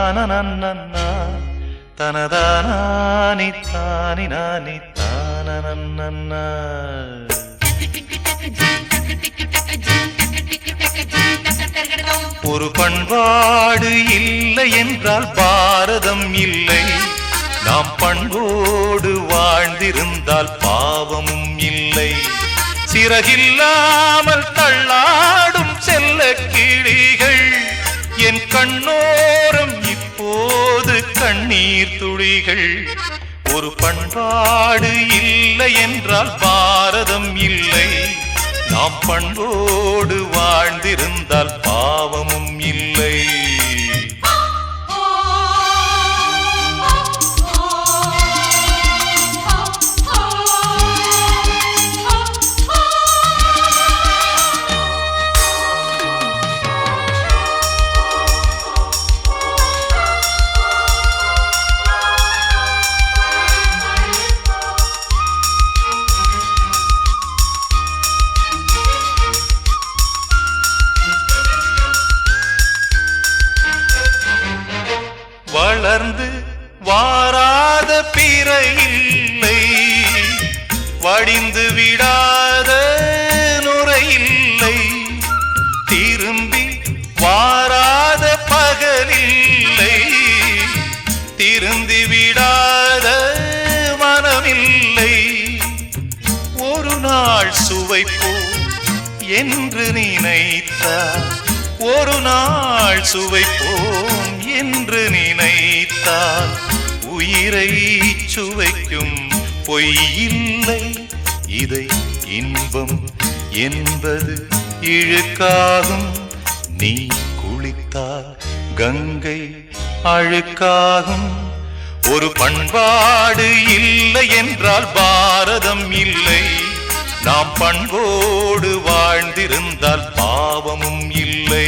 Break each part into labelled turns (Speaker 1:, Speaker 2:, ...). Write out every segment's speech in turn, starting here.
Speaker 1: தானனன்னா தனதானி தானி நானி தானனன்னா. ஒரு பண்பாடு இல்லை என்றால் பாரதம் இல்லை. நாம் பண்போடு வாழ்ந்திருந்தால் பாவமும் இல்லை. சிறகில்லாமல் தள்ளாடும் செல்ல கிளிகள் என் கண்ணோரம் இப்போது கண்ணீர் துளிகள். ஒரு பண்பாடு இல்லை என்றால் பாரதம் இல்லை. நாம் பண்போடு வாழ்ந்திருந்தால் பாவமும் இல்லை. வளர்ந்து வாராத பிறை இல்லை, வடிந்து விடாத நுரை இல்லை. திரும்பி வாராத பகலில்லை, திருந்தி விடாத மனமில்லை. ஒரு நாள் சுவைப்போம் என்று நினைத்தார், ஒரு நாள் சுவைப்போம் என்று நினைத்தால் உயிரை சுவைக்கும் பொய்யில்லை. இதை இன்பம் என்பது இழுக்காகும். நீ குளித்தால் கங்கை அழுக்காகும். ஒரு பண்பாடு இல்லை என்றால் பாரதம் இல்லை. நாம் பண்போடு வாழ்ந்திருந்தால் பாவமும் இல்லை.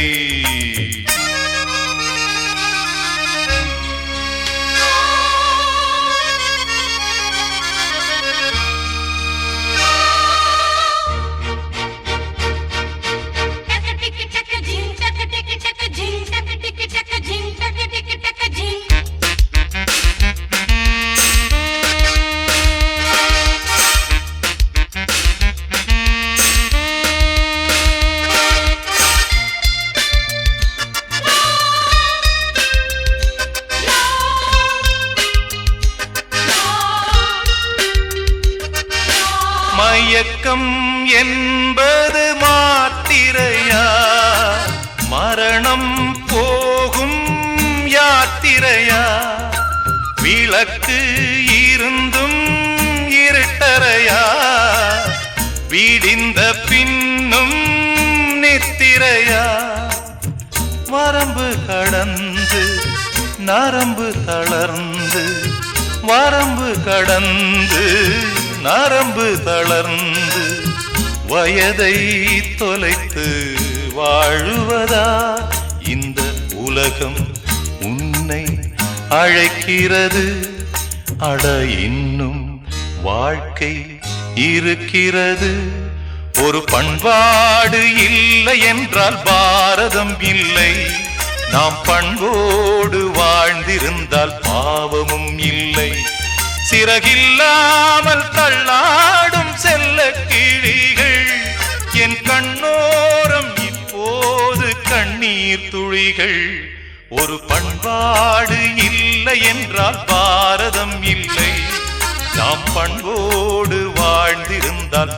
Speaker 1: மயக்கம் என்பது மாத்திரையா, மரணம் போகும் யாத்திரையா. விளக்கு இருந்தும் இருட்டறையா, விடிந்த பின்னும் நித்திரையா. வரம்பு கடந்து நரம்பு தளர்ந்து, வரம்பு கடந்து நரம்பு தளர்ந்து வயதை தொலைத்து வாழுவதா இந்த உலகம் உன்னை அழைக்கிறது. அட இன்னும் வாழ்க்கை இருக்கிறது. ஒரு பண்பாடு இல்லை என்றால் பாரதம் இல்லை. நாம் பண்போடு வாழ்ந்திருந்தால் பாவமும் இல்லை. சிறகில்லாமல் தள்ளாடும் செல்ல கிளிகள் என் கண்ணோரம் இப்போது கண்ணீர் துளிகள். ஒரு பண்பாடு இல்லை என்றால் பாரதம் இல்லை. நாம் பண்போடு வாழ்ந்திருந்தால்